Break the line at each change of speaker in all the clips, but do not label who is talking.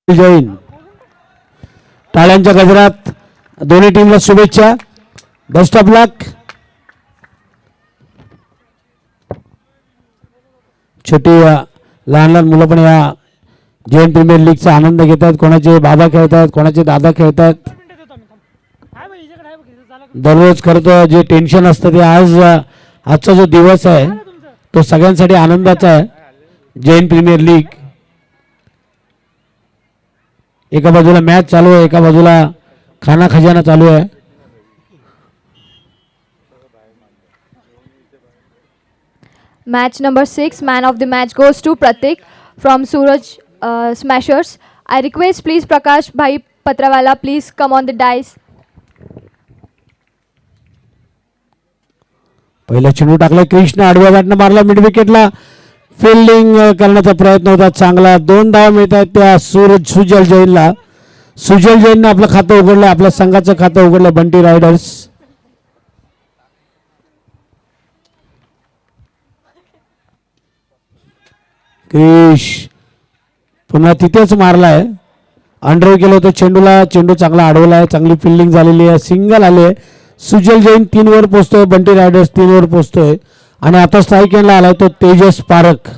जैन टाळ्यांच्या गजरात दोन्ही टीमला शुभेच्छा. बेस्ट ऑफ लक. छोटी लहान लहान मुलं पण या जैन प्रीमियर लीगचा आनंद घेतात. कोणाचे बाबा खेळतात, कोणाचे दादा खेळतात. दररोज खरं जे टेन्शन असतं ते आजचा जो दिवस आहे तो सगळ्यांसाठी आनंदाचा आहे. जैन प्रीमियर लीग एका बाजूला मॅच चालू आहे, एका बाजूला खाना खजाना चालू आहे.
Match number 6, man of the match goes to Pratik from Suraj Smashers. I request please Prakash Bhai Patrawala please come on the dice.
पहिला चेंडू टाकला कृष्ण आडव्या बॅटनं मारला मिड विकेटला. फिल्डिंग करण्याचा प्रयत्न होता चांगला. 2 धावा मिळत आहेत त्या सुजल जैनला. सुजल जैनने आपलं खातं उघडलं, आपल्या संघाचं खातं उघडलं बंटी रायडर्स. क्रिश पुन्हा तिथेच मारलाय. अंडर केलं होतं चेंडूला. चेंडू चांगला अडवला आहे, चांगली फिल्डिंग झालेली आहे, सिंगल आले. सुजल जैन 3 वर पोहोचतोय, बंटी रायडर्स 3 वर पोहोचतोय आणि आता स्ट्राईक एंडला आलाय तो तेजस पारख.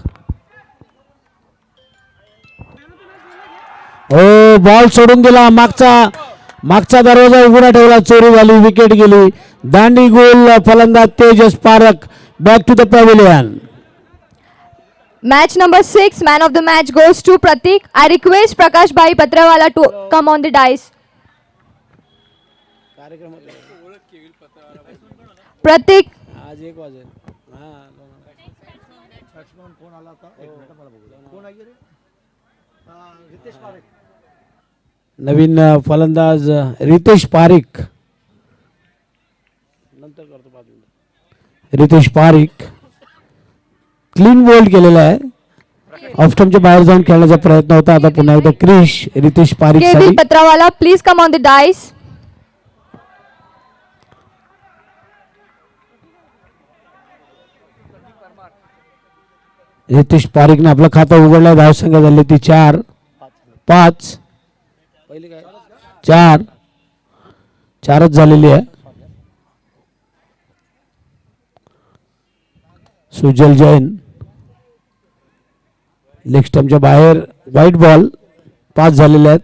ओ बॉल सोडून दिला. मागचा दरवाजा उघडा ठेवला, चोरी झाली, विकेट गेली. दांडी गोल फलंदाज Tejas Parakh. Back to the pavilion.
Match number 6, man of the match goes to Pratik. I request Prakash Bhai Patrawala to come on the dice. Pratik.
आज 1 वाजेल. नवीन फलंदाज रितेश पारिक. नंतर करतो 5 मिनिट. रितेश पारिक क्लीन बोल्ड केलेला आहे. ऑफस्टंपच्या बाहेर जाऊन खेळण्याचा प्रयत्न होता. आता पुन्हा एकदा क्रिश रितेश पारिक
KB
साठी.
Patrawala please come on the dice.
Riteish पारिकने आपलं खातं उघडलं. धावसंख्या झाली ती 4 5 पहिले काय 4च झालेली आहे. सुजल जैन लेग स्टंपच्या बाहेर व्हाईट बॉल 5 झालेले आहेत.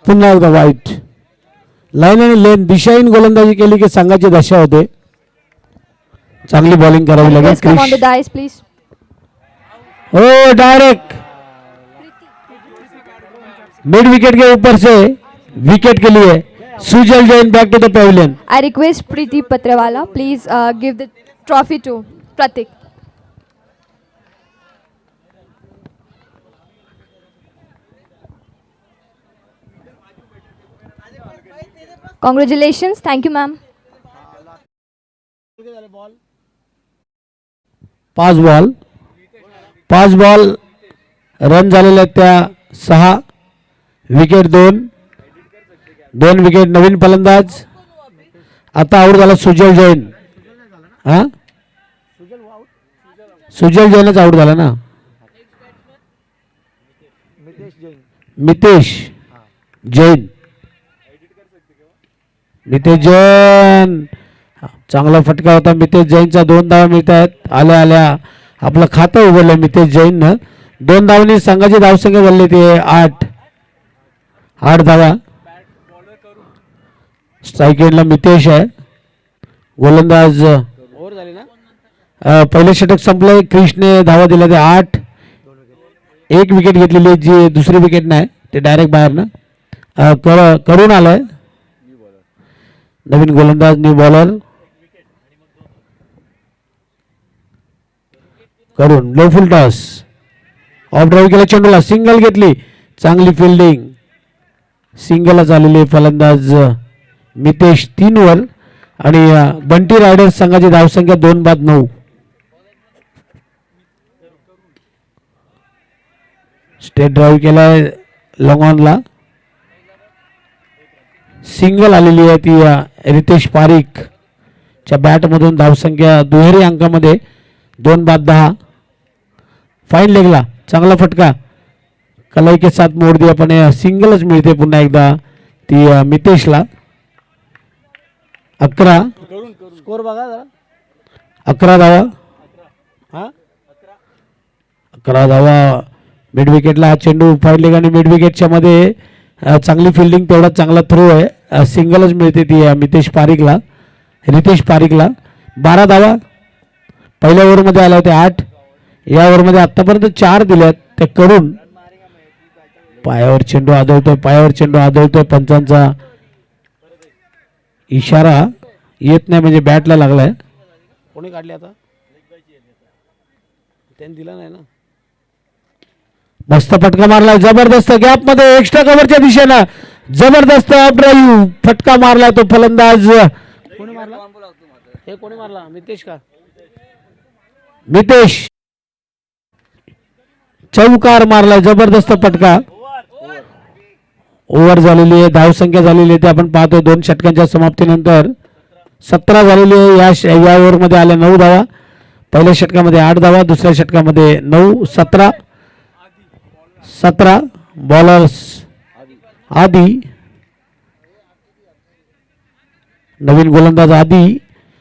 पुन्हा एकदा व्हाईट. लाईन आणि लेन दिशाहीन गोलंदाजी केली की संघाची दशा होते. चांगली बॉलिंग करावी लागेल.
Please come on the dice please.
ओ डायरेक्ट मिड विकेट के ऊपर से विकेट के लिए Sujal Jain back to the pavilion.
I request Preeti Patrawala please give the trophy to Pratik. Congratulations. Thank you ma'am.
5 ball run झालेले आहेत त्या 6. Wicket 2 wicket. नवीन फलंदाज आता आउट झाला सुजल जैन. सुजल जैनच आउट झाला ना. मितेश जैन. मितेश जैन चांगला फटका होता मितेश जैनचा. 2 धावा मिळत आहेत. आल्या आपलं खातं उघडलं मितेश जैननं. 2 धावांनी संघाची धावसंख्या झाली ती 8 धावा. स्ट्राईक एंडला मितेश आहे. गोलंदाज पहिले षटक संपलंय. क्रिशने धावा दिल्या ते 8. 1 विकेट घेतलेली जी दुसरी विकेट नाही ते डायरेक्ट बाहेरनं करून आलाय. नवीन गोलंदाज न्यू बॉलर करून low full toss. Of drive केला चेंडूला. सिंगल घेतली. चांगली फिल्डिंग. सिंगलला झालेली फलंदाज मितेश 3 वर आणि बंटी रायडर्स संघाची धावसंख्या 2-9. स्टेट ड्राईव्ह केलाय लॉंग ऑनला. सिंगल आलेली आहे ती रितेश पारिक च्या बॅटमधून. धावसंख्या दुहेरी अंकामध्ये 2 बाद 10. फाईन लेगला चांगला फटका, कलाई के साथ मोड दिया, पण सिंगलच मिळते पुन्हा एकदा ती मितेशला. 11 स्कोर बघा जरा. 11 धावा. 11 धावा. मिड विकेटला हा चेंडू फाईन लेग आणि मिड विकेटच्या मध्ये चांगली फिल्डिंग, तेवढा चांगला थ्रो आहे. सिंगलच मिळते ती रितेश पारिकला. 12 धावा. पहिल्या ओव्हरमध्ये आल्या होत्या 8. या ओव्हरमध्ये आत्तापर्यंत 4 दिल्यात ते करून. पायावर चेंडू आदळतोय. पंचांचा इशारा येत नाही, म्हणजे बॅटला लागलाय. कोणी काढले आता, त्यांनी दिला नाही ना. मस्त फटका मारलाय, जबरदस्त गॅप मध्ये एक्स्ट्रा कव्हरच्या दिशेनं जबरदस्त अप ड्राईव्ह फटका मारलाय तो फलंदाज. कोणी मारला? मितेश का? मितेश चौकार मारलाय, जबरदस्त फटका. ओव्हर झालेली आहे, धावसंख्या झालेली आहे ते आपण पाहतोय 2 षटकांच्या समाप्तीनंतर 17 झालेली आहे. या ओव्हरमध्ये आल्या 9 धावा. पहिल्या षटकामध्ये 8 धावा, दुसऱ्या षटकामध्ये 9. 17 बॉलर्स आधी, नवीन गोलंदाज आधी.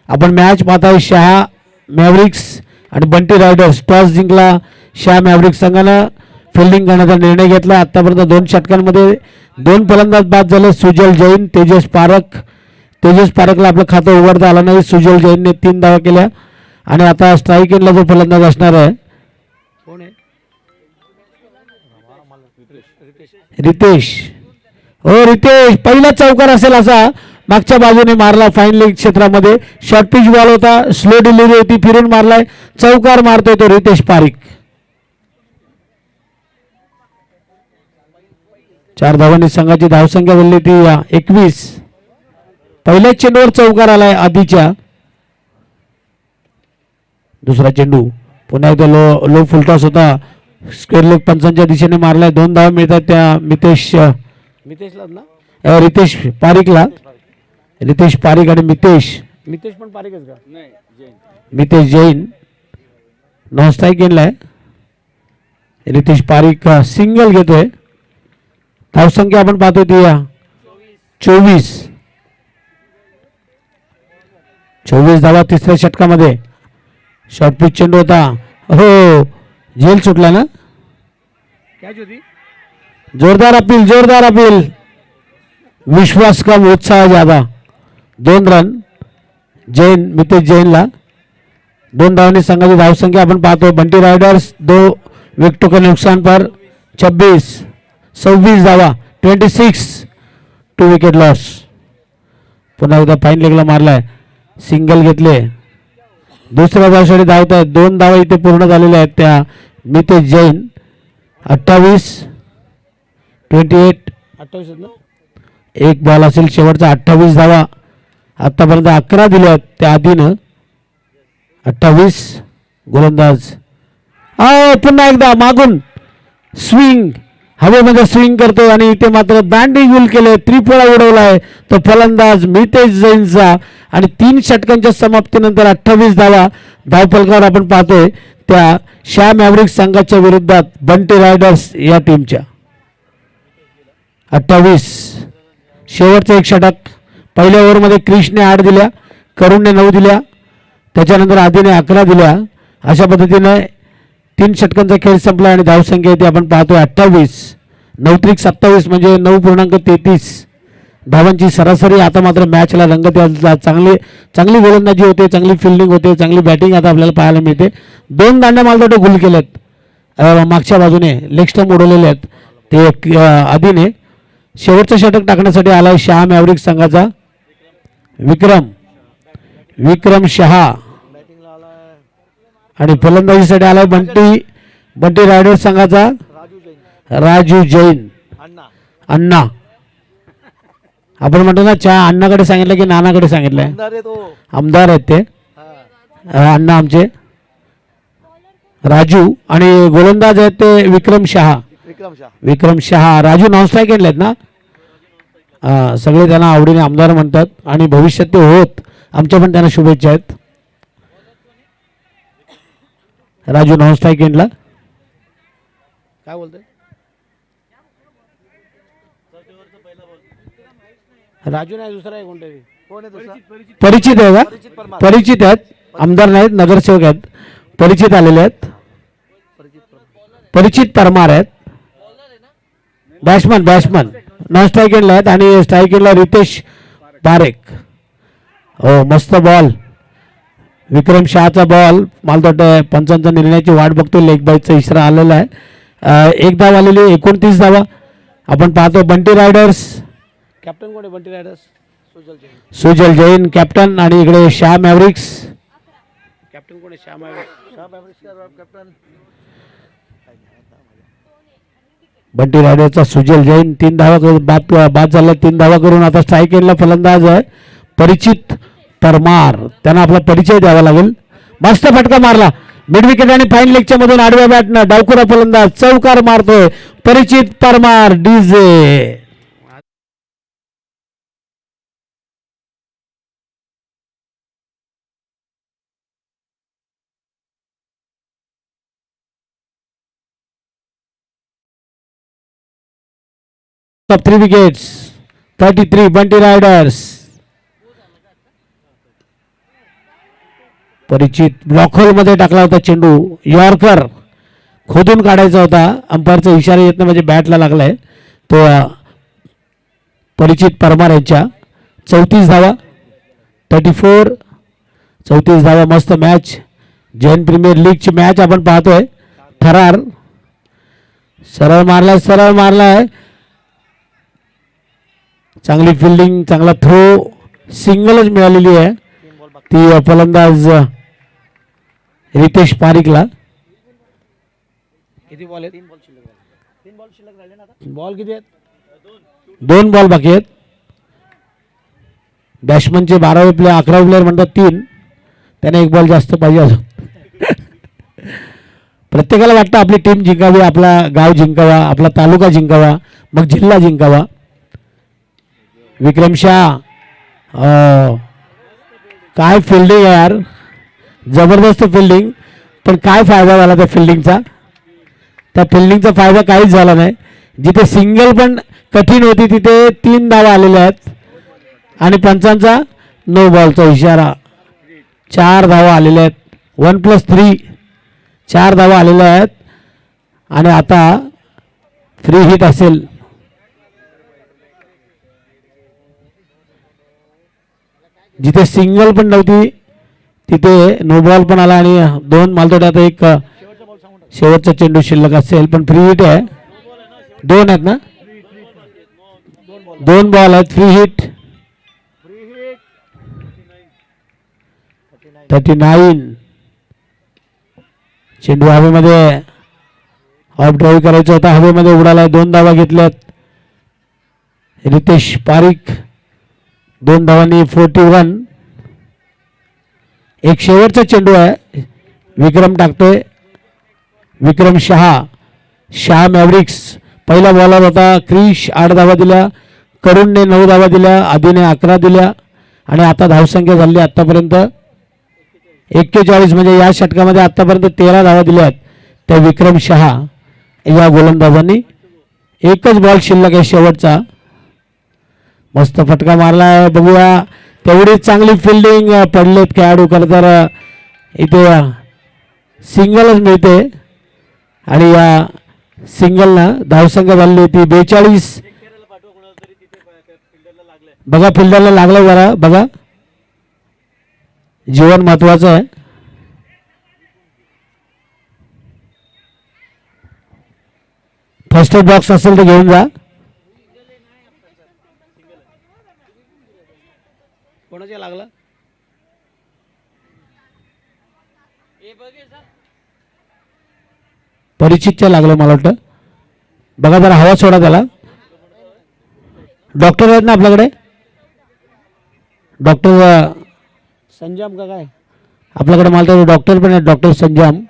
आपण मॅच पाहताय शहा मॅव्रिक्स आणि बंटी रायडर्स. टॉस जिंकला शहा मॅव्रिक्स संघानं, फिल्डिंग करण्याचा निर्णय घेतला. आतापर्यंत 2 षटकांमध्ये 2 फलंदाज बाद झाले, सुजल जैन, तेजस पारखला आपलं खातं उघडता आलं नाही. सुजल जैनने 3 धावा केल्या आणि आता स्ट्राईक एंडला जो फलंदाज असणार आहे रितेश. पहिला चौकार असेल असा मागच्या बाजूने मारला फाईन लेग क्षेत्रामध्ये. शॉर्ट पिच बॉल होता, स्लो डिलिव्हरी होती, फिरून मारलाय, चौकार मारतोय तो रितेश पारिक. 4 धावांनी संघाची धावसंख्या झाली ती 21. पहिल्याच चेंडूवर चौकार आलाय आधीच्या. दुसरा चेंडू पुन्हा एकदा लो फुलटॉस होता, स्क्वेअर लेग पंचांच्या दिशेने मारलाय. 2 धावा मिळतात त्या रितेश पारिक आणि मितेश पण पारिकच का? मितेश जैन नॉन स्ट्राईक गेलाय. रितेश पारिक सिंगल घेतोय. धावसंख्या आपण पाहतोय ती 24 धावा तिसऱ्या षटकामध्ये. शॉर्ट पिच चेंडू होता, हो झेल सुटला ना. कॅच होती. जोरदार अपील. विश्वास कम उत्साह ज्यादा. 2 रन मितेश जैनला. 2 धावांनी संघाची धावसंख्या आपण पाहतोय. बंटी रायडर्स 2 विकेटों के नुकसान पर 26 धावा 26, 2 विकेट लॉस. पुन्हा एकदा फाईन लेगला मारलाय, सिंगल घेतले. दुसऱ्या धावसाठी धावत आहेत. 2 धावा इथे पूर्ण झालेल्या आहेत त्या मितेश जैन. 28 एक बॉल असेल शेवटचा. 28 धावा आतापर्यंत 11 दिल्या त्या आधीनं. 28 गोलंदाज पुन्हा एकदा मागून स्विंग, हवेमध्ये स्विंग करतोय आणि इथे मात्र दांडी गुल केले, त्रिफळा उडवलाय तो फलंदाज मितेश जैनचा. आणि 3 षटकांच्या समाप्तीनंतर 28 धावा धावफलकावर आपण पाहतोय त्या शहा मॅव्रिक्स संघाच्या विरोधात बंटी रायडर्स या टीमच्या. 28 शेवटचं 1 षटक. पहिल्या ओव्हरमध्ये क्रिशने 8 दिल्या, करुणने 9 दिल्या, त्याच्यानंतर आधीने 11 दिल्या. अशा पद्धतीने 3 षटकांचा खेळ संपला आणि धावसंख्या इथे आपण पाहतोय 28. 9-27 म्हणजे 9.33 धावांची सरासरी. आता मात्र मॅचला रंगत यायला चांगली गोलंदाजी होते, चांगली फिल्डिंग होते, चांगली बॅटिंग आता आपल्याला पाहायला मिळते. 2 दांड्या मालतोटे गुल केलेत मागच्या बाजूने, लेग स्टंप उडवलेले आहेत ते आधीने. शेवटचं षटक टाकण्यासाठी आलाय शहा मॅव्रिक्स संघाचा विक्रम शहा आणि फलंदाजीसाठी आलाय बंटी रायडर्स संघाचा राजू जैन. अण्णा आपण म्हणतो ना, चहा अण्णाकडे सांगितलं की नानाकडे सांगितलंय. आमदार आहेत ते अण्णा आमचे. राजू आणि गोलंदाज आहेत ते विक्रम शहा. राजू नॉन स्ट्राईक आहेत ना. सगळे त्यांना आवडीने आमदार म्हणतात आणि भविष्यात ते होत. आमच्या पण त्यांना शुभेच्छा आहेत. राजू नॉन स्ट्राईक एंडला. काय बोलतोय राजू नाही दुसरा आहे कोणतरी.
कोण आहे दुसरा?
परिचित आहे का?
परिचित परमार.
परिचित आहेत, आमदार नाहीत, नगरसेवक आहेत, परिचित आलेले आहेत. परिचित परमार आहेत, बॅट्समन नॉन स्ट्राईक एंडला आहेत. आणि स्ट्राईक एंडला रितेश पारेख. हो मस्त बॉल, विक्रम शहाचा बॉल. मला वाटतं पंचांचा निर्णयाची वाट बघतो. लेग बाईचा इशारा आलेला आहे. एक धाव आलेली, 29 धावा आपण पाहतो. बंटी रायडर्स कॅप्टन कोण आहे? बंटी रायडर्स सुजल जैन कॅप्टन. आणि इकडे शाह मॅव्रिक्स कॅप्टन कोण आहे? शाह मॅव्रिक्स.
कॅप्टन
बंटी रायडरचा सुजल जैन 3 धावा करून बाद झाला. 3 धावा करून आता स्ट्राईक एंडला फलंदाज आहे परिचित परमार. त्यांना आपला परिचय द्यावा लागेल. मस्त फटका मारला मिड विकेट आणि फाईन लेगच्या मधून आडव्या बॅटनं डावखुरा फलंदाज चौकार मारतोय परिचित Parmar. DJ of 3 wickets, 33 Bunty riders. परिचित ब्लॉक होल मध्ये टाकला होता चेंडू, यॉर्कर खोदून काढायचा होता. अंपायरचा इशारा येत नाही म्हणजे बॅटला लागलाय तो. परिचित परमार यांच्या 34 धावा, 34 धावा. मस्त मॅच, जैन प्रीमियर लीगची मॅच आपण पाहतोय. थरार सरळ मारलाय. चांगली फिल्डिंग, चांगला थ्रो, सिंगलच मिळालेली आहे ती फलंदाज रितेश पारिकला. किती बॉल आहेत?
3 बॉल शिल्लक राहिले ना आता.
बॉल किती आहेत? 2 बॉल बाकी आहेत. बॅट्समनचे 12वे प्लेयर 11वे प्लेयर म्हणतात 3, त्याने 1 बॉल जास्त पाहिजे अजून. प्रत्येकाला वाटतं आपली टीम जिंकावी, आपला गाव जिंकावा, आपला तालुका जिंकावा, मग जिल्हा जिंकावा. विक्रम शाह काय फिल्डिंग यार, जबरदस्त फिल्डिंग. पण काय फायदा झाला त्या फिल्डिंगचा? त्या फिल्डिंगचा फायदा काहीच झाला नाही. जिथे सिंगल पण कठीण होती तिथे 3 धावा आलेल्या आहेत आणि पंचांचा नो बॉलचा इशारा. 4 धावा आलेल्या आहेत. 1+3 4 धावा आलेल्या आहेत. आणि आता फ्री हिट असेल. जिथे सिंगल पण नव्हती तिथे नो बॉल पण आला. आणि 2 मालतोड्यात आता एक शेवटचा चेंडू शिल्लक असेल, पण फ्री हिट आहे. 2 आहेत ना? 2 बॉल आहेत. Free hit 39. चेंडू हवेमध्ये ऑफ ड्राईव्ह करायचा होता, हवेमध्ये उडाला. 2 धावा घेतल्यात रितेश पारिक. 2 धावांनी 41. एक शेवटचा चेंडू आहे, विक्रम टाकतोय. विक्रम शाह मॅव्रिक्स पहिला बॉलर होता. क्रिश 8 धावा दिल्या, करुणने 9 धावा दिल्या, आदिने 11 दिल्या. आणि आता धावसंख्या झाली आतापर्यंत 41. म्हणजे या षटकामध्ये आतापर्यंत 13 धावा दिल्या आहेत त्या विक्रम शहा या गोलंदाजांनी. एकच बॉल शिल्लक आहे शेवटचा. मस्त फटका मारलाय, बघूया. तेवढीच चांगली फिल्डिंग. पडलेत खेळाडू. खरं तर इथे सिंगलच मिळते आणि या सिंगलनं धावसंख्या झालेली होती 42. बघा फिल्डरला लागलं जरा बघा, जीवन महत्वाचं आहे. फर्स्ट एड बॉक्स असेल तर घेऊन जा. कोणाच्या लागला? परिचितच्या लागलं मला वाटतं. बघा जरा हवा सोडा त्याला. डॉक्टर आहेत ना आपल्याकडे? डॉक्टर संजाम का काय आपल्याकडे? मला तर डॉक्टर पण आहेत, डॉक्टर संजाम.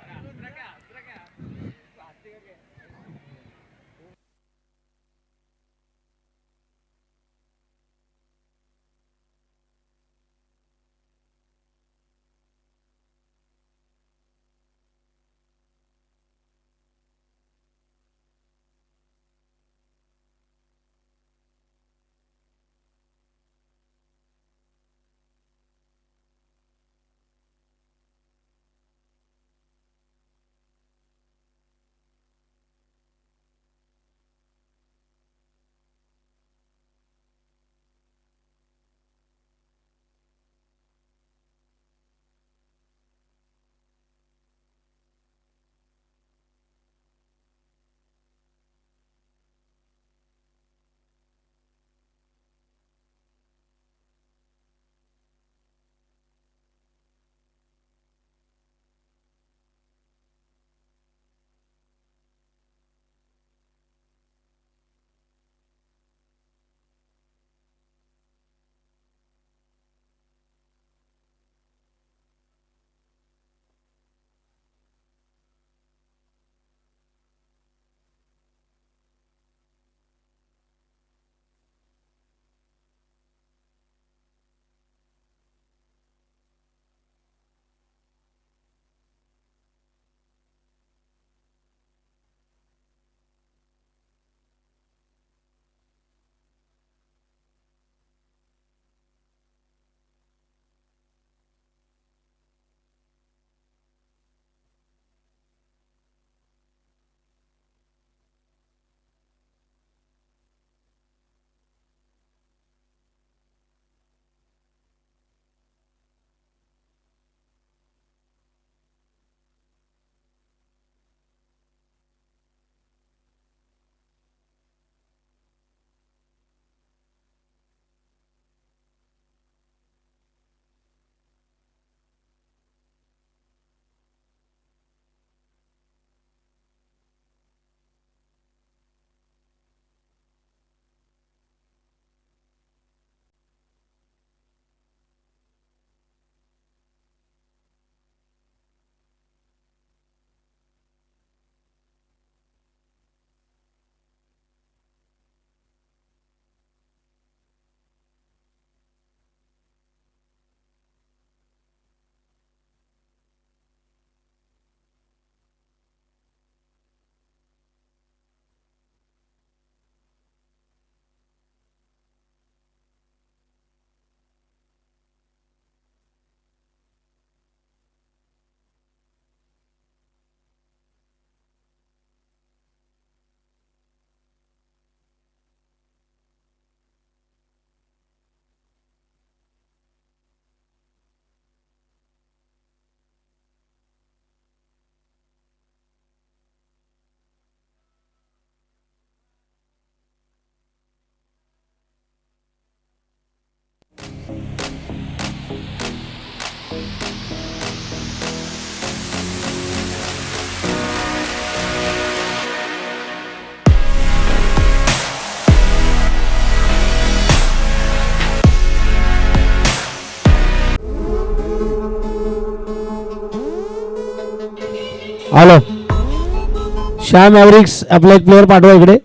शाह मॅव्रिक्स आपला एक प्लेअर पाठवा इकडे.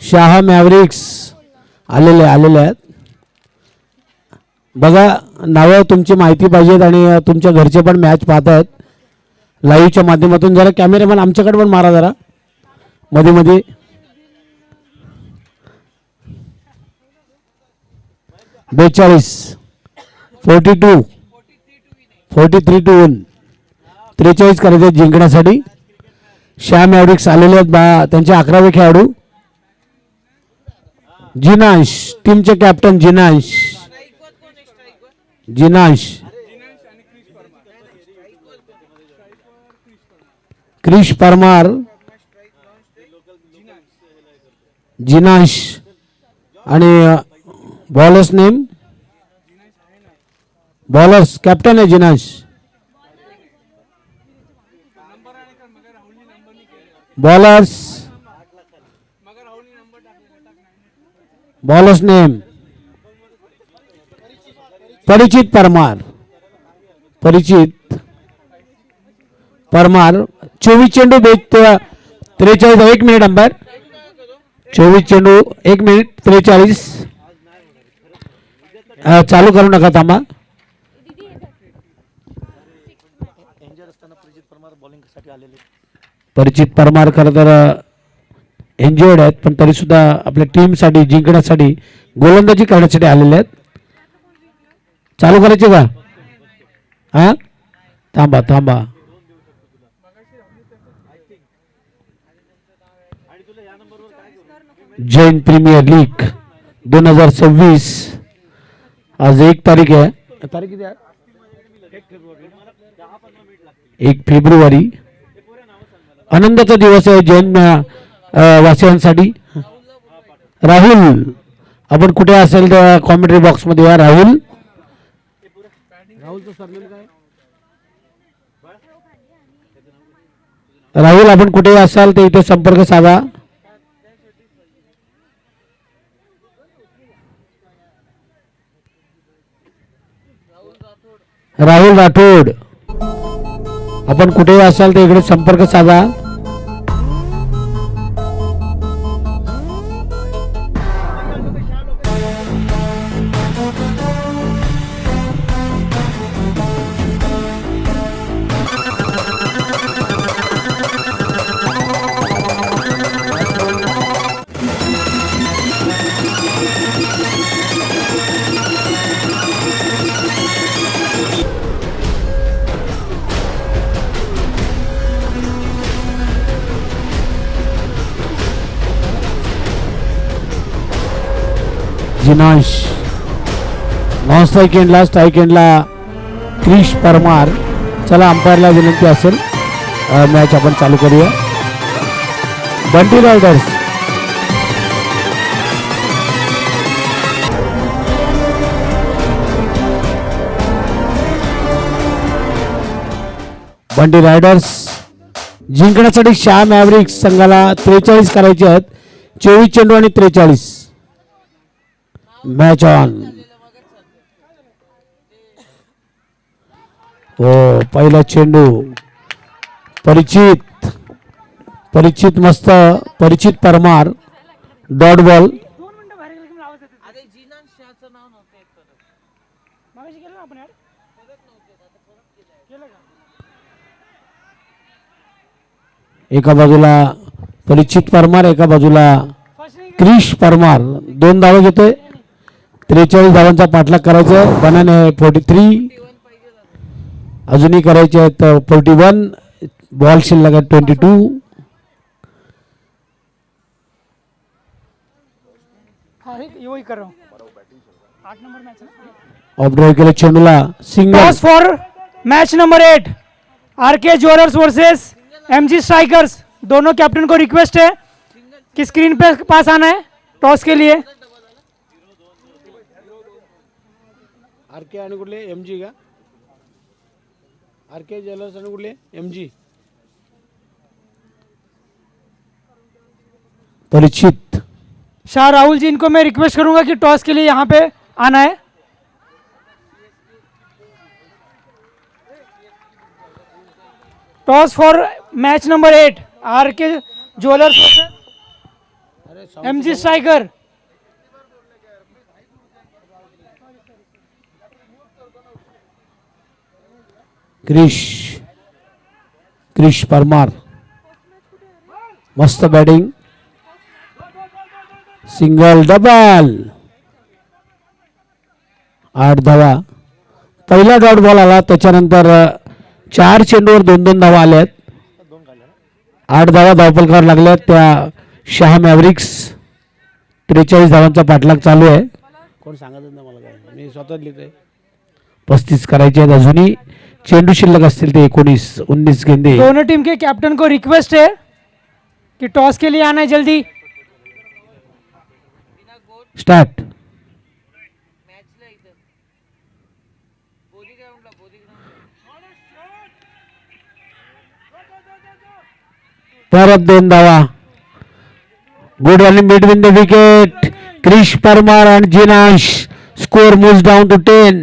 शाह मॅव्रिक्स आलेले आहेत. बघा नावं तुमची माहिती पाहिजेत आणि तुमच्या घरचे पण मॅच पाहत आहेत लाईव्हच्या माध्यमातून. जरा कॅमेरामॅन आमच्याकडे पण मारा जरा मध्ये मध्ये. 42 42 43 to 1 43 करायचे जिंकण्यासाठी. शाह मॅव्रिक्स आलेले आहेत त्यांचे 11वे खेळाडू. जिनांश टीमचे कॅप्टन जिनांश क्रिश परमार जिनांश आणि बॉलर्स नेम बॉलर्स कॅप्टन आहे जिनांश. बॉलर्स नेम परिचित परमार 24 चेंडू 43. 1 मिनिट अंपायर. 24 चेंडू 1 मिनिट 43. चालू करू नका थांबा.
इंजर असताना परिचित परमार बॉलिंग साठी आलेले.
परिचित परमार खरं तर इंजर्ड आहेत पण तरी सुद्धा आपल्या टीमसाठी जिंकण्यासाठी गोलंदाजी करण्यासाठी आलेले आहेत. चालू करायचे का? हा थांबा. जैन प्रीमियर लीग 2026 आज 1 तारीख आहे. तारीख किती आहे? 1 फेब्रुवारी. आनंदाचा दिवस आहे जैन वासियांसाठी. राहुल आपण कुठे असेल तर कॉमेंट्री बॉक्स मध्ये या. राहुलचं सरनेम काय? राहुल आपण कुठे असाल तर इथे संपर्क साधा. राहुल राठोड आपण कुठेही असाल तर इकडे संपर्क साधा. जिनांश नॉन स्ट्राईक एंडला क्रिश परमार. चला अंपायरला विनंती असेल मॅच आपण चालू करूया. बंटी रायडर्स जिंकण्यासाठी शाह मॅव्रिक्स संघाला 43 करायचे आहेत. 24 चेंडू आणि 43. Match on. हो पहिला चेंडू परिचित मस्त परिचित परमार डॉट बॉल. एका बाजूला परिचित परमार एका बाजूला क्रिश परमार. 2 धावा घेतोय. 43 धावांचा पाठलाग करायचा. बनाने 43 अजूनही करायचे आहेत. 41 बॉल शिल्लक 22. ऑफ ड्राइव केले चेंडूला single.
For match number 8 RK jewellers versus MG strikers. दोनों कैप्टन को रिक्वेस्ट है कि स्क्रीन पे पास आना है टॉस के लिए.
आरके आणि कुठले एमजी का? आरके ज्वेलर्स आणि कुठले एमजी. परिचित
शाह राहुल जी, इनको मैं रिक्वेस्ट करूंगा कि टॉस के लिए यहाँ पे आना है. Toss for match number 8 RK jewellers versus MG striker.
Krish Parmar मस्त बॅटिंग. सिंगल डबल 8 धावा. पहिला डॉट बॉल आला त्याच्यानंतर 4 चेंडूवर 2-2 धावा आल्यात. 8 धावा धावफलकावर लागल्यात त्या शाह मॅव्रिक्स. 43 धावांचा पाठलाग चालू आहे. कोण सांगत नाही मला काय, मी स्वतः लिहितोय. 35 करायचे आहेत अजूनही. चेंडू शिल्लक असतील ते 19 गेंदे.
दोनों टीम के कैप्टन को रिक्वेस्ट है कि टॉस के लिए आना है जल्दी.
स्टार्ट. परत 2 धावा. Good running between the wicket. Krish Parmar and Jinash. Score moves down to 10.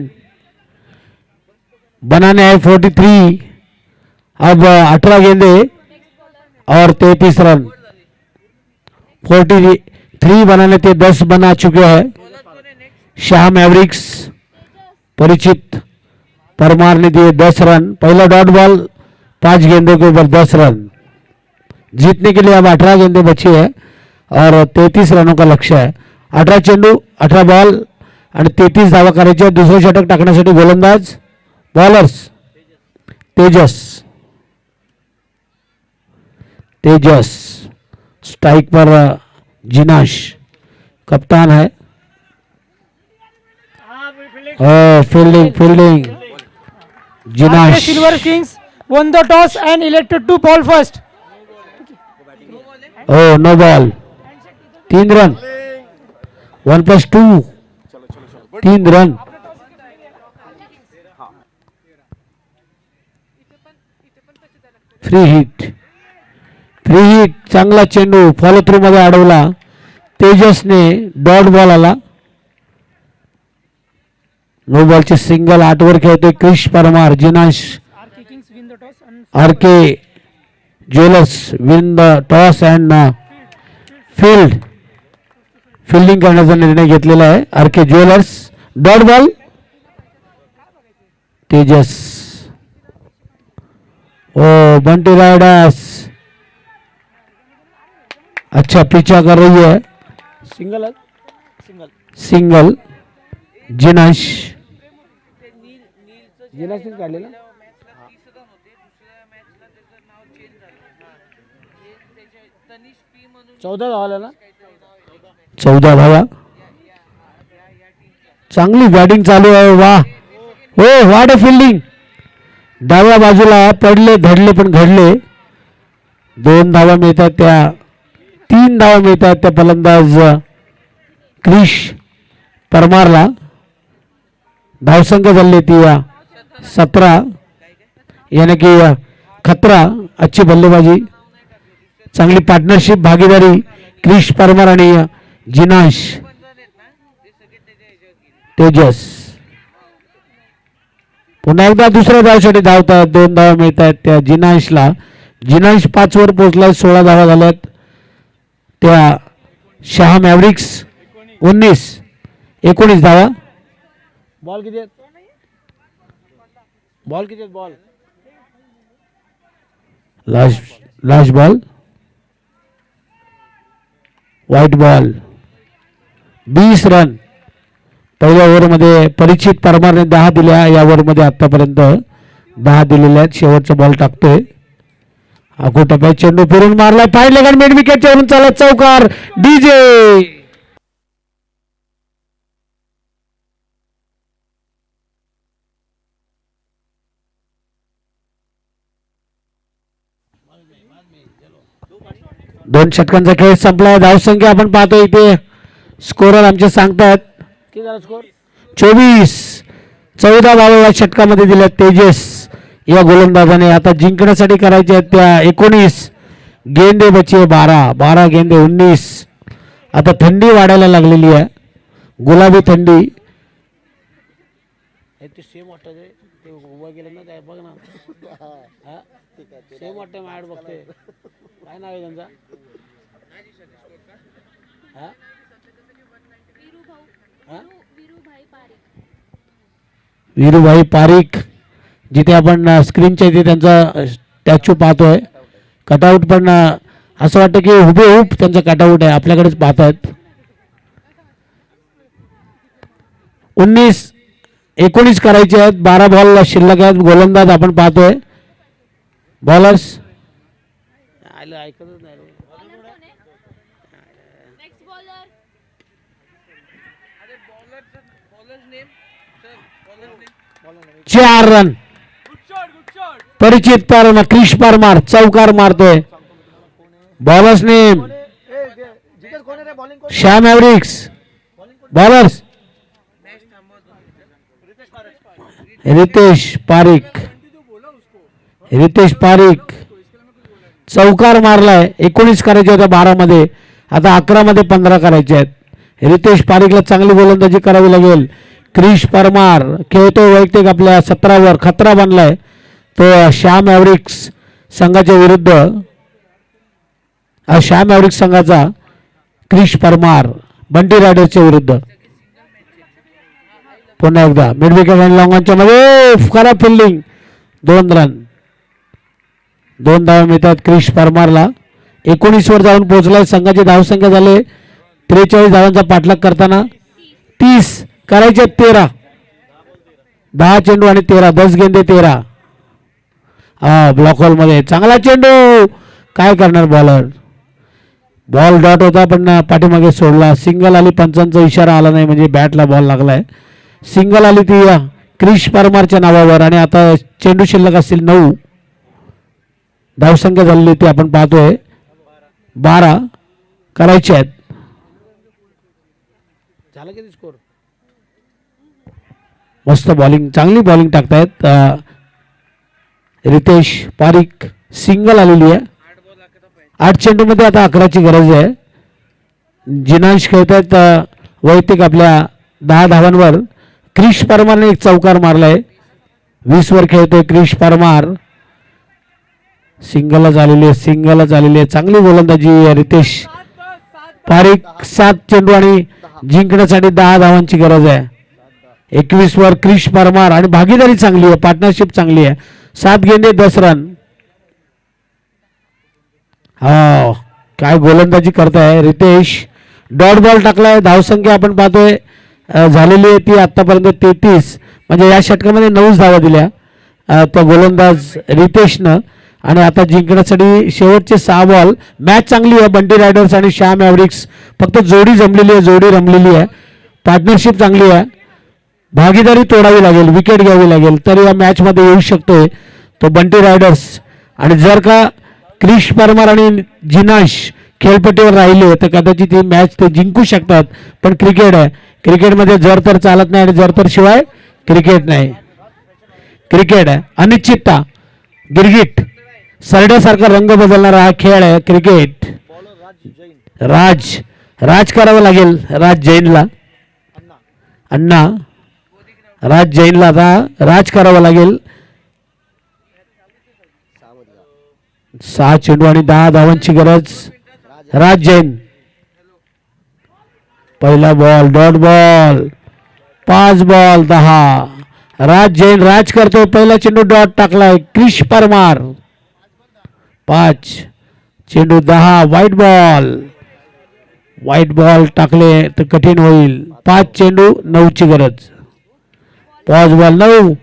बनाने हैं 43. अब 18 गेंदे और 33 रन. 43 बनाने थे 10 बना चुके हैं शाह मैवरिक्स. परिचित परमार ने दिए 10 रन. पहला डॉट बॉल 5 गेंदों के ऊपर 10 रन. जीतने के लिए अब 18 गेंदे बची है और 33 रनों का लक्ष्य है. 18 चेंडू 18 बॉल आणि 33 धावा करायचे. दुसरं षटक टाकण्यासाठी गोलंदाज बॉलर्स तेजस स्ट्राइक पर. जिनाश कप्तान है. Fielding Jinash.
Silver kings won the toss and elected to ball first.
No ball. 3 run. 1+2 3 run. Free hit चांगला चेंडू फॉलो थ्रू मध्ये अडवला तेजसने. डॉट बॉल आला. नो बॉलचे सिंगल 8 वर खेळतोय Krish Parmar. Jinash.
RK Kings win the toss and
RK jewellers win the toss and fielding करण्याचा निर्णय घेतलेला आहे RK jewellers. Dot ball Tejas. ओ बंटी राइडर्स अच्छा पीछा कर रही है. सिंगल जिनाश काढलेला 14 धावा ना. 14 धावा. चांगली बॅटिंग चालू आहे. वा हो वाट फिल्डिंग. डाव्या बाजूला पडले धडले पण घडले. 2 धावा मिळतात त्या 3 धावा मिळतात त्या फलंदाज क्रिश परमारला. धावसंख्या झाली ती 17 यानी की खतरा. अच्छी बल्लेबाजी चांगली पार्टनरशिप भागीदारी क्रिश परमार आणि जिनाश तेजस. पुन्हा एकदा दुसऱ्या धावसाठी धावतात. 2 धावा मिळत आहेत त्या जिनाशला. जिनाश 5 वर पोहोचलाय. 16 धावा झाल्यात त्या शाह मॅव्रिक्स. 19 धावा. बॉल किती आहेत ball last ball white ball. 20 run. पहिल्या ओव्हरमध्ये परिचित परमारने 10 दिल्या. या ओव्हरमध्ये आतापर्यंत 10 दिलेल्या आहेत. शेवटचा बॉल टाकतोय. अकोटप्यात चेंडू फिरून मारलाय. पाहिलं लेग मिड विकेटच्या वरून चालत चौकार. डीजे दोन षटकांचा खेळ संपलाय. धावसंख्या आपण पाहतो इथे. स्कोरर आमचे सांगतात 24. 14 धावा या षटकामध्ये दिल्या तेजस या गोलंदाजाने. आता जिंकण्यासाठी करायचे आहेत त्या 19 गेंदे बचे. 12 गेंदे 19. आता थंडी वाढायला लागलेली आहे. गुलाबी थंडी. सेम वाटत उभं गेलं ना बघ ना. सेम वाटत बघते काय नाव आहे त्यांचा? हा? हा? वीरूभाई पारिक, जिथे आपण स्क्रीनच्या इथे त्यांचा स्टॅच्यू पाहतोय. कटआउट पण असं वाटतं की हुबेहूब त्यांचं कटआउट आहे, आपल्याकडेच पाहतायत. 19 करायचे आहेत, 12 बॉल शिल्लक आहेत. गोलंदाज आपण पाहतोय. बॉलर्स ऐकतच नाही. 4 रन. परिचित परमार, क्रिश परमार चौकार मारतोय. बॉलर्स नेम श्याम एव्हरिक्स. बॉलर्स रितेश पारिक. रितेश पारिक चौकार मारलाय. 19 करायचे होते 12 मध्ये, आता 11 मध्ये 15 करायचे आहेत. रितेश पारिकला चांगली गोलंदाजी करावी लागेल. क्रिश परमार खेळतो वैयक्तिक आपल्या 17 खतरा बनलाय तो श्याम एव्हरिक्स संघाच्या विरुद्ध. श्याम एव्हरिक्स संघाचा क्रिश परमार बंटी रायडर्सच्या विरुद्ध. पुन्हा एकदा मिड विकेट आणि लॉंग ऑनच्या मध्ये खराब फिल्डिंग. 2 रन. 2 धावा मिळतात क्रिश परमारला. 19 वर जाऊन पोहोचलाय. संघाची धावसंख्या झाले 43 धावांचा पाठलाग करताना. 30 करायचे 13. 10 चेंडू आणि 13, 10 गेंदे 13. ब्लॉक होल मध्ये चांगला चेंडू. काय करणार बॉलर. बॉल डॉट होता पण पाठीमागे सोडला. सिंगल आली, पंचांचा इशारा आला नाही म्हणजे बॅटला बॉल लागलाय. सिंगल आली ती क्रिश परमारच्या नावावर आणि आता चेंडू शिल्लक असतील 9. धावसंख्या झालेली ती आपण पाहतोय 12 करायचे आहेत. झालं किती स्कोर. मस्त बॉलिंग, चांगली बॉलिंग टाकतायत रितेश पारिक. सिंगल आलेली आहे. 8 चेंडू मध्ये आता 11ची गरज आहे. जिनांश खेळतायत वैयक्तिक आपल्या 10 धावांवर. क्रिश परमारने एक चौकार मारलाय. 20 वर खेळतोय क्रिश परमार. सिंगलला झालेली आहे. चांगली गोलंदाजी रितेश पारिक. 7 चेंडू आणि जिंकण्यासाठी 10 धावांची गरज आहे. 21 वर क्रिश परमार आणि भागीदारी चांगली आहे, पार्टनरशिप चांगली आहे. 7 गेंदे 10 रन. काय गोलंदाजी करताय रितेश. डॉट बॉल टाकलाय. धावसंख्या आपण पाहतोय झालेली आहे ती आतापर्यंत 33, म्हणजे या षटकामध्ये 9 धावा दिल्या त्या गोलंदाज रितेशनं. आणि आता जिंकण्यासाठी शेवटचे 6 बॉल. मॅच चांगली आहे. बंटी रायडर्स आणि श्याम एव्हरिक्स फक्त जोडी जमलेली आहे, जोडी रमलेली आहे. पार्टनरशिप चांगली आहे. भागीदारी तोडावी लागेल, विकेट घ्यावी लागेल तर या मॅचमध्ये येऊ शकतोय तो बंटी रायडर्स. आणि जर का क्रिश परमार आणि जिनाश खेळपट्टीवर राहिले तर कदाचित ही मॅच ते जिंकू शकतात. पण क्रिकेट आहे, क्रिकेटमध्ये जर तर चालत नाही आणि जर तर शिवाय क्रिकेट नाही. क्रिकेट आहे, अनिश्चितता, गिरगिट, सरड्यासारखा रंग बदलणारा हा खेळ आहे क्रिकेट. राज करावं लागेल राज जैनला. अण्णा राज जैनला आता राज करावं लागेल. 6 चेंडू आणि 10 धावांची गरज. राज जैन. पहिला बॉल डॉट बॉल. 5 बॉल 10. राज जैन राज करतोय. पहिला चेंडू डॉट टाकलाय क्रिश परमार. 5 चेंडू 10. व्हाईट बॉल टाकले तर कठीण होईल. 5 चेंडू 9ची गरज. Pause ball 9.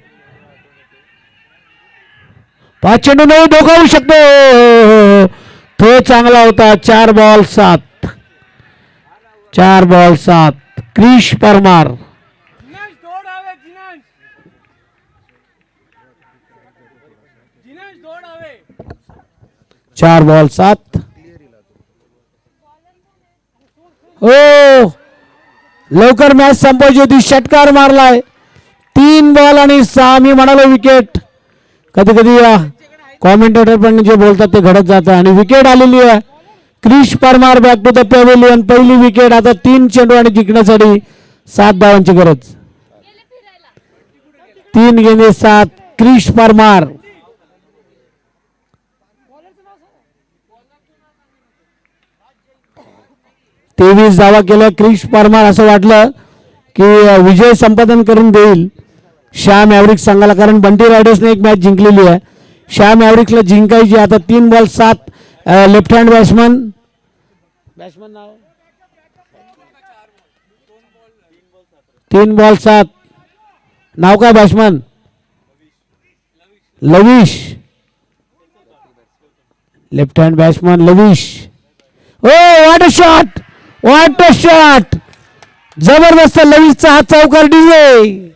5 चेंडू 9 धोका होऊ शकतो. तो चांगला होता. 4 ball 7. 4 ball 7. Krish Parmar. 4 ball 7. लवकर मॅच संपवायची होती. षटकार मारलाय. 3 बॉल आणि 6. मी म्हणालो विकेट. कधी कधी कॉमेंटेटर पण जे बोलतात ते घडत जातं आणि विकेट आलेली आहे. Krish Parmar back to the pavilion. पहिली विकेट. आता 3 चेंडू आणि जिंकण्यासाठी 7 धावांची गरज. 3 गेंदे 7. क्रिश परमार. 23 धावा केल्या. क्रिश परमार असं वाटलं की विजय संपादन करून देईल श्याम ॲव्हरिक्स संघाला, कारण बंटी रायडर्सने एक मॅच जिंकलेली आहे. श्याम ॲव्हरिक्सला जिंकायची. आता 3 बॉल 7 लेफ्ट हँड बॅट्समन नाव 3 बॉल 7 नाव काय batsman? Lavish, left hand batsman Lavish. Oh what a shot, what a shot, जबरदस्त लविशचा हा चौकार डीजे.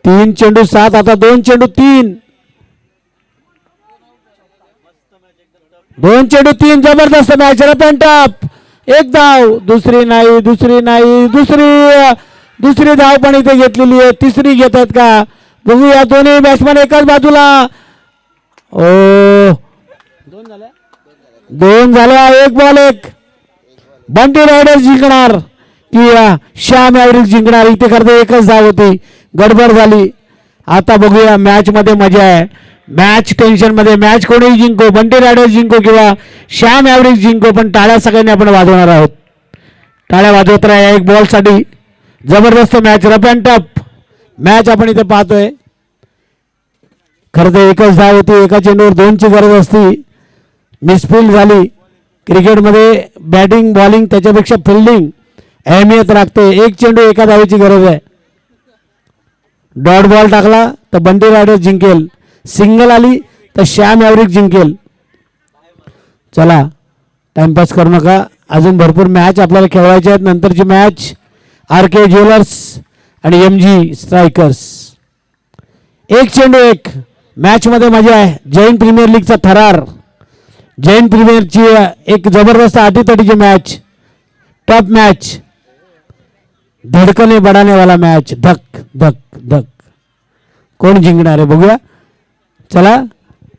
तीन चेंडू 7, आता 2 चेंडू 3, 2 चेंडू 3. जबरदस्त मॅच. Run top. एक धाव, दुसरी नाही, दुसरी धाव पण इथे घेतलेली आहे. तिसरी घेत आहेत का बघूया. दोन्ही बॅट्समन एकाच बाजूला. ओ 2 झाल्या. 1 बॉल 1. बंटी रायडर्स जिंकणार की श्याम ॲव्हरिक्स जिंकणार? इथे करता एकच धाव होती, गडबड झाली. आता बघूया, मॅच मध्ये मजा आहे. मॅच टेन्शन मध्ये. मॅच कोणीही जिंको, बंटी रायडर्स जिंको किंवा श्याम ॲव्हरिक्स जिंको, पण टाळ्या सगळ्यांनी आपण वाजवणार आहोत. टाळ्या वाजवत राहा एक बॉल साठी. जबरदस्त match, rough and tough match आपण इथे पाहतोय. खरं तर एकच धाव होती, एका चेंडूवर 2ची गरज असती. मिसफिल्ड झाली. क्रिकेटमध्ये बॅटिंग बॉलिंग त्याच्यापेक्षा फिल्डिंग अहमियत राखते. एक चेंडू एका धावेची गरज आहे. डॉट बॉल टाकला तर बंटी रायडर्स जिंकेल, सिंगल आली तर श्याम ॲव्हरिक्स जिंकेल. चला टाइमपास करू नका, अजून भरपूर मॅच आपल्याला खेळवायचे आहेत. नंतरची मॅच RK ज्वेलर्स आणि MG स्ट्रायकर्स. 1 चेंडू 1. मॅच मध्ये मजा आहे. जैन प्रीमियर लीगचा थरार, जैन प्रीमियरची एक जबरदस्त अटीतटीची मॅच, टॉप मॅच, धडकने बढाने वाला मॅच. धक धक धक. कोण जिंकणार आहे बघूया. चला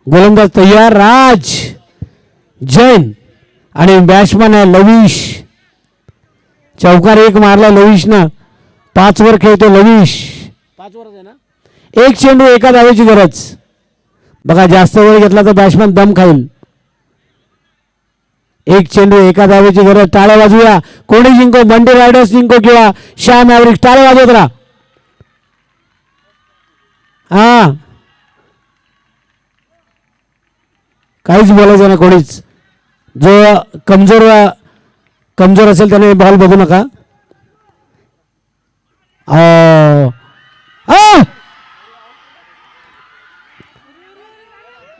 गोलंदाज तयार, राज जैन आणि बॅट्समन आहे लविश. चौकार 1 मारला लविशनं. 5 वर खेळतो लविश. 5 वर आहे ना. 1 चेंडू एका धावेची गरज. बघा जास्त वेळ घेतला तर बॅट्समन दम खाईल. 1 चेंडू एका धावेची गरज. टाळ्या वाजूया. कोणी जिंको, बंटी रायडर्स जिंको किंवा श्याम ॲव्हरिक्स. टाळ्या वाजवत राहा. हा काहीच बोलायचं ना कोणीच. जो कमजोर असेल त्याने बॉल बघू नका.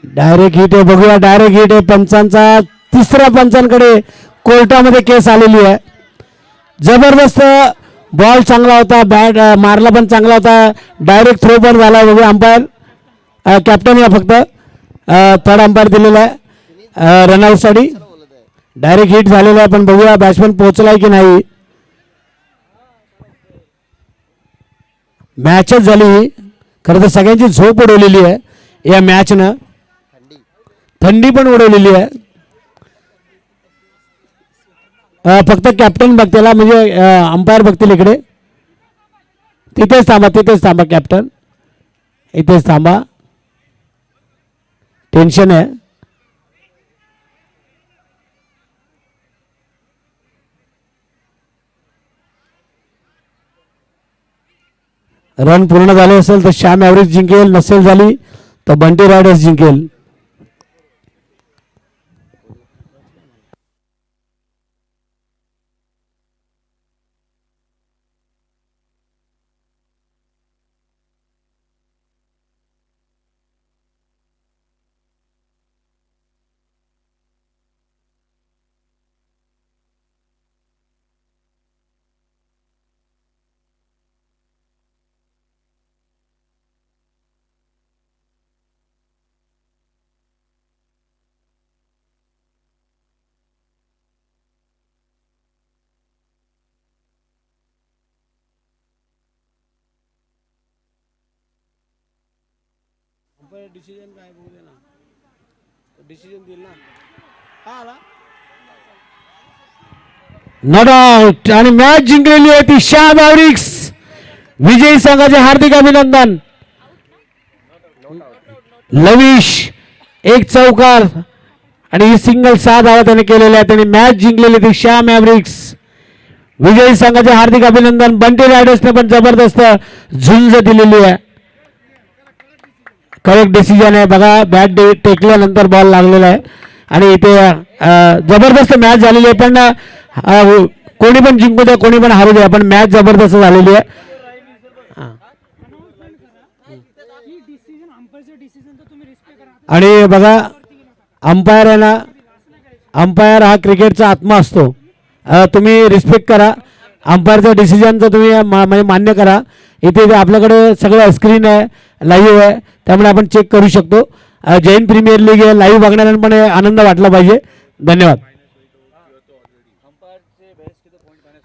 डायरेक्ट हिट आहे बघूया. डायरेक्ट हिट आहे. पंचांचा तिसऱ्या पंचांकडे कोर्टामध्ये केस आलेली आहे. जबरदस्त बॉल चांगला होता, बॅट मारला पण चांगला होता. डायरेक्ट थ्रो पण झाला बघूया. अंपायर कॅप्टन या फक्त थर्ड अंपायर दिलेला आहे रनआउटसाठी. डायरेक्ट हिट झालेला आहे, पण बघूया बॅट्समन पोहोचलाय की नाही. मॅचच झाली. खरं तर सगळ्यांची झोप उडवलेली आहे या मॅचनं. थंडी पण उडवलेली आहे. फक्त कॅप्टन बघतेला, म्हणजे अंपायर बघतील इकडे. तिथेच थांबा कॅप्टन, इथेच थांबा. टेन्शन आहे. रन पूर्ण झाले असेल तर श्याम ॲव्हरिक्स जिंकेल, नसेल झाली तर बंटी रायडर्स जिंकेल. डिसिजन काय बघू दे ना. डिसिजन दिल ना. हा आला नॉट आउट. आणि मॅच जिंकलेली आहे ती श्याम ॲव्हरिक्स. विजयी संघाचे हार्दिक अभिनंदन. लविश एक चौकार आणि ही सिंगल 6 धावा त्याने केलेल्या आहेत आणि मॅच जिंकलेली ती श्याम मॅव्रिक्स. विजयी संघाचे हार्दिक अभिनंदन. बंटी रायडर्सने पण जबरदस्त झुंज दिलेली आहे. करेक्ट डिसिजन आहे बघा. बॅट टेकल्यानंतर बॉल लागलेला आहे आणि इथे जबरदस्त मॅच झालेली आहे. पण कोणी पण जिंकू द्या कोणी पण हारू द्या पण मॅच जबरदस्त झालेली आहे. आणि बघा अंपायर आहे ना, अंपायर हा क्रिकेटचा आत्मा असतो. तुम्ही रिस्पेक्ट करा अंपायरचा डिसिजनचं. तुम्ही म्हणजे मान्य करा. इथे आपल्याकडे सगळं स्क्रीन आहे, लाईव्ह आहे, त्यामुळे आपण चेक करू शकतो. जैन प्रीमियर लीग आहे, लाईव्ह बघणाऱ्यांना पण आनंद वाटला पाहिजे. धन्यवाद.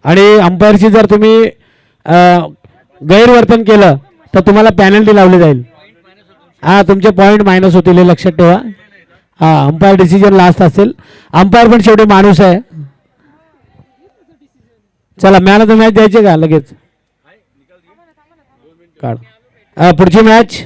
आणि अंपायरची जर तुम्ही गैरवर्तन केलं तर तुम्हाला पॅनल्टी लावली जाईल. तुमचे पॉईंट मायनस होतील हे लक्षात ठेवा. अंपायर डिसिजन लास्ट असेल. अंपायर पण शेवटी माणूस आहे. चला मॅन ऑफ द मॅच द्यायचे का लगेच काढ. पुढची मॅच